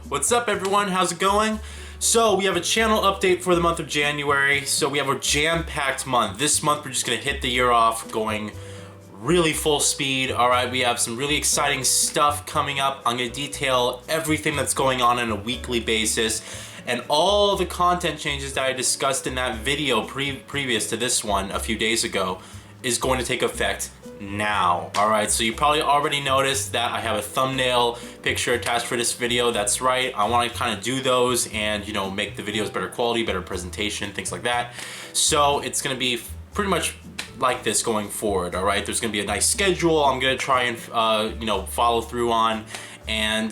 What's up everyone, how's it going? So we have a channel update for the month of January. So we have a jam-packed month. This month we're just gonna hit the year off going really full speed. All right, we have some really exciting stuff coming up. I'm gonna detail everything that's going on a weekly basis, and all the content changes that I discussed in that video previous to this one a few days ago is going to take effect now. All right, so you probably already noticed that I have a thumbnail picture attached for this video. That's right, I want to kind of do those and, you know, make the videos better quality, better presentation, things like that. So it's going to be pretty much like this going forward. All right, there's going to be a nice schedule I'm going to try and you know, follow through on, and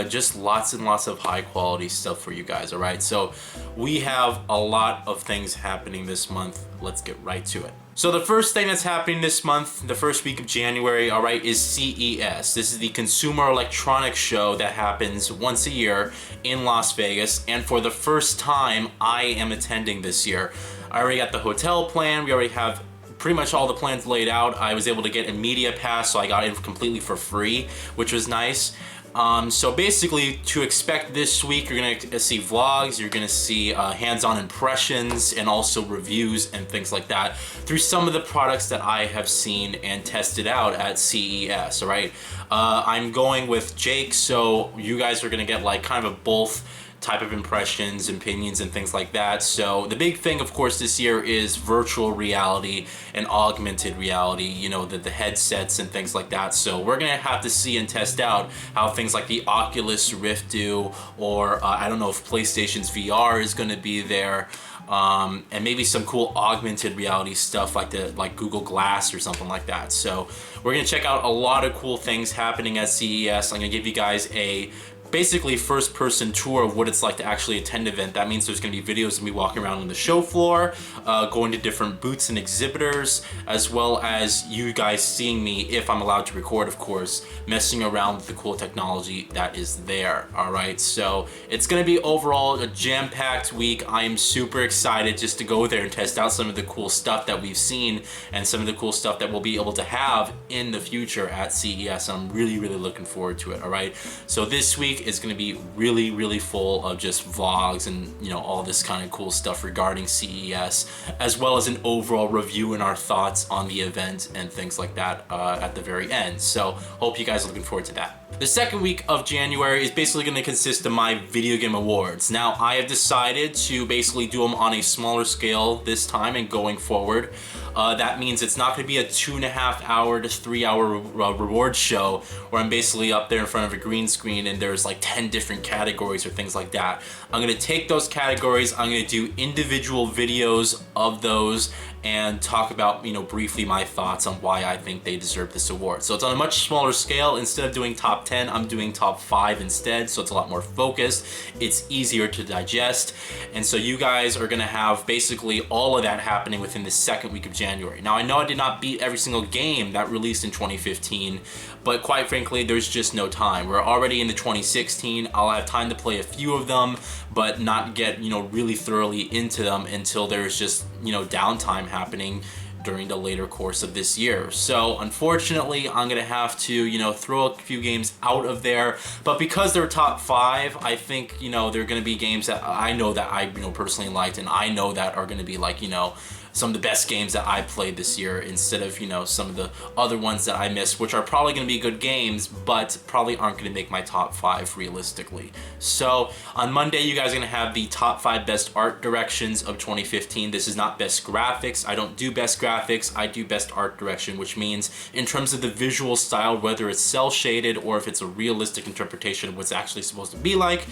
just lots and lots of high quality stuff for you guys. All right, so we have a lot of things happening this month. Let's get right to it. So the first thing that's happening this month, the first week of January, all right, is CES. This is the Consumer Electronics Show that happens once a year in Las Vegas, and for the first time I am attending this year. I already got the hotel plan, we already have pretty much all the plans laid out. I was able to get a media pass, so I got in completely for free, which was nice. So basically, to expect this week, you're gonna see vlogs, you're gonna see hands-on impressions, and also reviews and things like that through some of the products that I have seen and tested out at CES, all right? I'm going with Jake, so you guys are gonna get like kind of a both type of impressions, opinions, and things like that. So the big thing, of course, this year is virtual reality and augmented reality, you know, the headsets and things like that. So we're gonna have to see and test out how things like the Oculus Rift do, or I don't know if PlayStation's VR is gonna be there, and maybe some cool augmented reality stuff like Google Glass or something like that. So we're gonna check out a lot of cool things happening at CES. I'm gonna give you guys a basically first-person tour of what it's like to actually attend an event. That means there's going to be videos of me walking around on the show floor, going to different booths and exhibitors, as well as you guys seeing me, if I'm allowed to record, of course, messing around with the cool technology that is there. All right, so it's going to be overall a jam-packed week. I am super excited just to go there and test out some of the cool stuff that we've seen and some of the cool stuff that we'll be able to have in the future at CES. I'm really looking forward to it. All right, so this week is going to be really full of just vlogs and, you know, all this kind of cool stuff regarding CES, as well as an overall review and our thoughts on the event and things like that at the very end. So hope you guys are looking forward to that. The second week of January is basically going to consist of my video game awards. Now, I have decided to basically do them on a smaller scale this time and going forward. That means it's not going to be a 2.5 hour to 3 hour reward show where I'm basically up there in front of a green screen and there's like 10 different categories or things like that. I'm going to take those categories, I'm going to do individual videos of those and talk about, you know, briefly my thoughts on why I think they deserve this award. So it's on a much smaller scale. Instead of doing top 10, I'm doing top 5 instead, so it's a lot more focused. It's easier to digest, and so you guys are gonna have basically all of that happening within the second week of January. Now, I know I did not beat every single game that released in 2015, but quite frankly, there's just no time. We're already in the 2016. I'll have time to play a few of them, but not get, you know, really thoroughly into them until there's just, you know, downtime happening during the later course of this year. So unfortunately, I'm gonna have to, you know, throw a few games out of there, but because they're top 5, I think, you know, they're gonna be games that I know that I, you know, personally liked, and I know that are gonna be like, you know, some of the best games that I played this year, instead of, you know, some of the other ones that I missed, which are probably going to be good games, but probably aren't going to make my top 5 realistically. So on Monday, you guys are going to have the top 5 best art directions of 2015. This is not best graphics. I don't do best graphics. I do best art direction, which means in terms of the visual style, whether it's cel shaded or if it's a realistic interpretation of what's actually supposed to be like,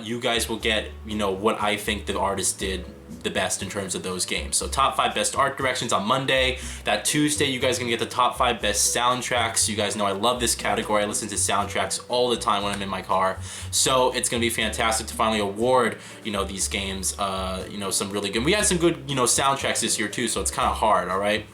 you guys will get, you know, what I think the artist did the best in terms of those games. So top 5 best art directions on Monday. That Tuesday, you guys are gonna get the top 5 best soundtracks. You guys know I love this category. I listen to soundtracks all the time when I'm in my car. So it's gonna be fantastic to finally award, you know, these games, you know, some really good. We had some good, you know, soundtracks this year too, so it's kind of hard, all right?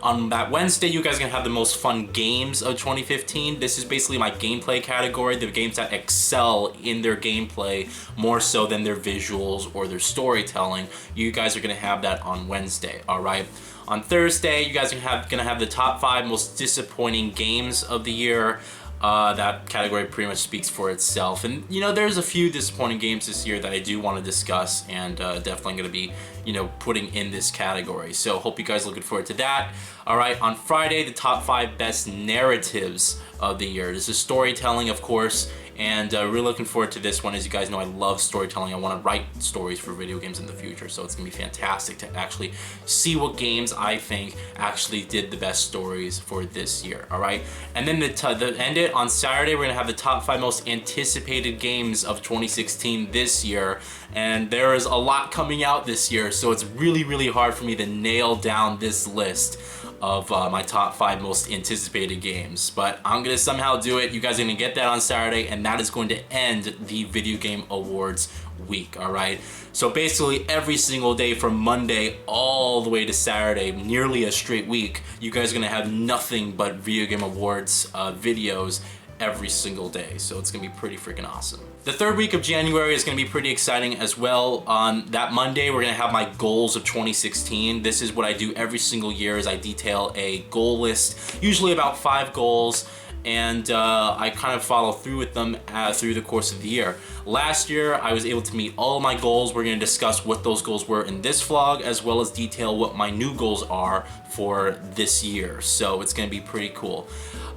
On that Wednesday, you guys are gonna have the most fun games of 2015. This is basically my gameplay category, the games that excel in their gameplay more so than their visuals or their storytelling. You guys are gonna have that on Wednesday, all right? On Thursday, you guys are gonna have the top 5 most disappointing games of the year. That category pretty much speaks for itself. And you know, there's a few disappointing games this year that I do want to discuss, and definitely going to be, you know, putting in this category. So hope you guys are looking forward to that. All right, on Friday, the top 5 best narratives of the year. This is storytelling, of course, and really looking forward to this one. As you guys know, I love storytelling. I want to write stories for video games in the future, so it's gonna be fantastic to actually see what games I think actually did the best stories for this year. All right, and then to end it on Saturday, we're gonna have the top 5 most anticipated games of 2016 this year, and there is a lot coming out this year, so it's really hard for me to nail down this list of my top 5 most anticipated games, but I'm gonna somehow do it. You guys are gonna get that on Saturday, and that is going to end the Video Game Awards week. All right, so basically every single day from Monday all the way to Saturday, nearly a straight week, you guys are gonna have nothing but Video Game Awards videos every single day, so it's gonna be pretty freaking awesome. The third week of January is gonna be pretty exciting as well. On that Monday, we're gonna have my goals of 2016. This is what I do every single year, is I detail a goal list, usually about 5 goals, and I kind of follow through with them through the course of the year. Last year, I was able to meet all of my goals. We're gonna discuss what those goals were in this vlog, as well as detail what my new goals are for this year. So it's gonna be pretty cool.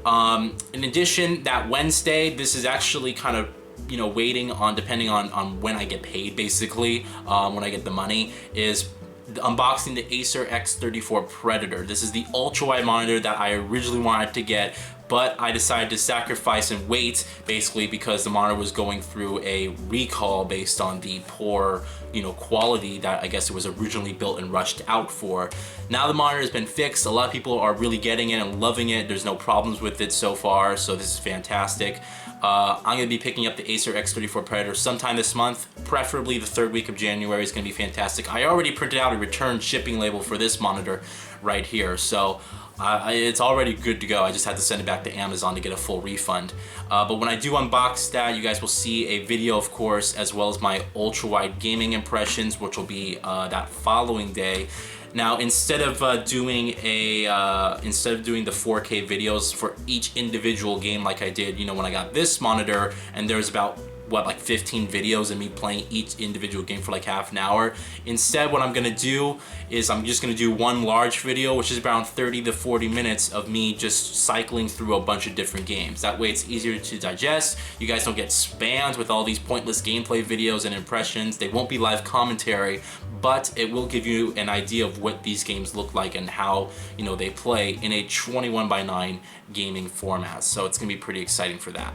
In addition, that Wednesday, this is actually kind of, you know, waiting on, depending on when I get paid, basically, when I get the money, is unboxing the Acer X34 Predator. This is the ultra-wide monitor that I originally wanted to get, but I decided to sacrifice and wait, basically because the monitor was going through a recall based on the poor, you know, quality that I guess it was originally built and rushed out for. Now the monitor has been fixed. A lot of people are really getting it and loving it. There's no problems with it so far, so this is fantastic. I'm gonna be picking up the Acer X34 Predator sometime this month, preferably the third week of January is gonna be fantastic. I already printed out a return shipping label for this monitor right here, so it's already good to go. I just had to send it back to Amazon to get a full refund. But when I do unbox that, you guys will see a video, of course, as well as my ultra-wide gaming impressions, which will be that following day. Now, instead of doing the 4K videos for each individual game like I did, you know, when I got this monitor, and there's about, what, like 15 videos of me playing each individual game for like half an hour. Instead, what I'm gonna do is I'm just gonna do one large video, which is around 30 to 40 minutes of me just cycling through a bunch of different games. That way it's easier to digest. You guys don't get spammed with all these pointless gameplay videos and impressions. They won't be live commentary, but it will give you an idea of what these games look like and how, you know, they play in a 21:9 gaming format. So it's gonna be pretty exciting for that.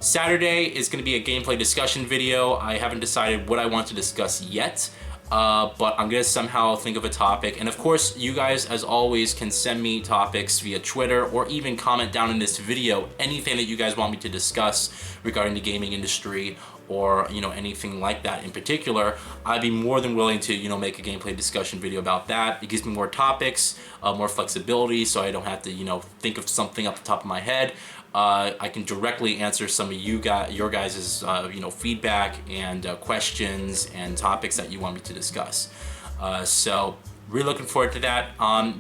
Saturday is going to be a gameplay discussion video. I haven't decided what I want to discuss yet, but I'm going to somehow think of a topic. And of course, you guys, as always, can send me topics via Twitter or even comment down in this video anything that you guys want me to discuss regarding the gaming industry, or, you know, anything like that in particular. I'd be more than willing to, you know, make a gameplay discussion video about that. It gives me more topics, more flexibility, so I don't have to, you know, think of something off the top of my head. I can directly answer some of your guys' you know, feedback and questions and topics that you want me to discuss. So really looking forward to that.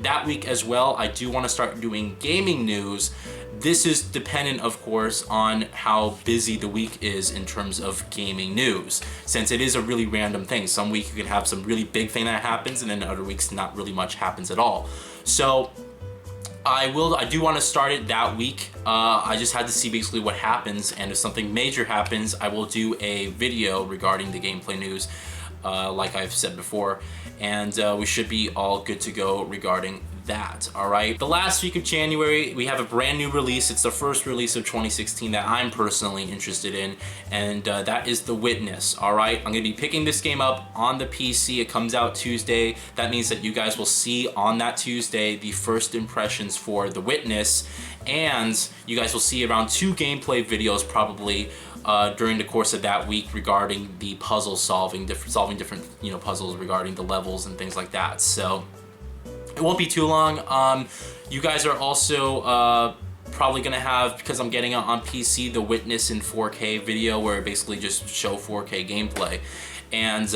That week as well, I do want to start doing gaming news. This is dependent, of course, on how busy the week is in terms of gaming news, since it is a really random thing. Some week you can have some really big thing that happens, and then other weeks not really much happens at all. So I do want to start it that week. I just had to see basically what happens, and if something major happens, I will do a video regarding the gameplay news, like I've said before, and we should be all good to go regarding that. All right, the last week of January, we have a brand new release. It's the first release of 2016 that I'm personally interested in, and that is The Witness. All right, I'm gonna be picking this game up on the PC. It comes out Tuesday. That means that you guys will see on that Tuesday the first impressions for The Witness, and you guys will see around 2 gameplay videos probably during the course of that week regarding the puzzle solving different, you know, puzzles regarding the levels and things like that. So it won't be too long. You guys are also probably gonna have, because I'm getting it on PC, The Witness in 4K video, where it basically just show 4K gameplay. And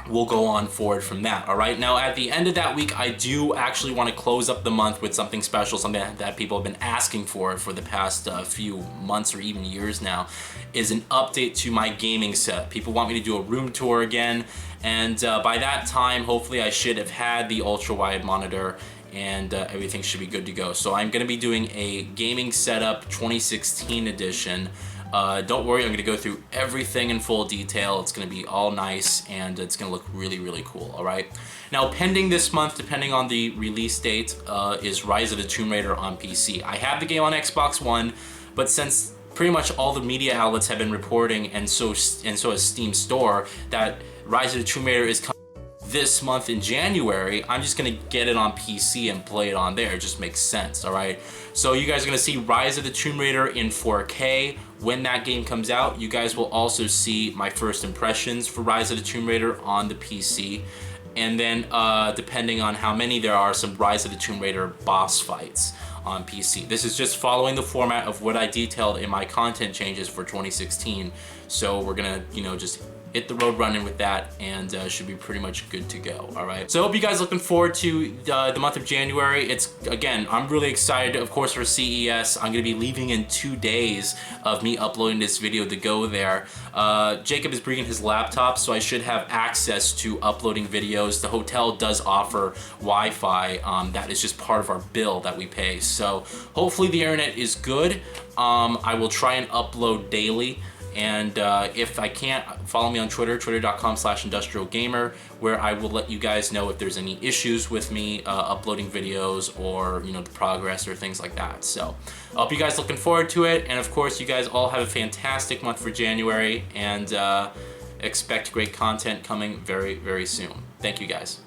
we'll go on forward from that. All right, now at the end of that week, I do actually want to close up the month with something special, something that people have been asking for the past few months or even years now, is an update to my gaming setup. People want me to do a room tour again, and by that time, hopefully I should have had the ultra wide monitor and everything should be good to go. So I'm gonna be doing a gaming setup 2016 edition. Don't worry, I'm gonna go through everything in full detail. It's gonna be all nice and it's gonna look really, really cool, all right? Now, pending this month, depending on the release date, is Rise of the Tomb Raider on PC. I have the game on Xbox One, but since pretty much all the media outlets have been reporting, and so has Steam Store, that Rise of the Tomb Raider is coming this month in January, I'm just gonna get it on PC and play it on there. It just makes sense, all right? So you guys are gonna see Rise of the Tomb Raider in 4K when that game comes out. You guys will also see my first impressions for Rise of the Tomb Raider on the PC. And then depending on how many there are, some Rise of the Tomb Raider boss fights on PC. This is just following the format of what I detailed in my content changes for 2016. So we're gonna, just hit the road running with that, and should be pretty much good to go, all right? So I hope you guys looking forward to the month of January. Again, I'm really excited, of course, for CES. I'm gonna be leaving in 2 days of me uploading this video to go there. Jacob is bringing his laptop, so I should have access to uploading videos. The hotel does offer Wi-Fi. That is just part of our bill that we pay. So hopefully the internet is good. I will try and upload daily. And if I can't, follow me on Twitter, twitter.com/IndustrialGamer, where I will let you guys know if there's any issues with me uploading videos or, the progress or things like that. So I hope you guys looking forward to it. And of course, you guys all have a fantastic month for January, and expect great content coming very, very soon. Thank you guys.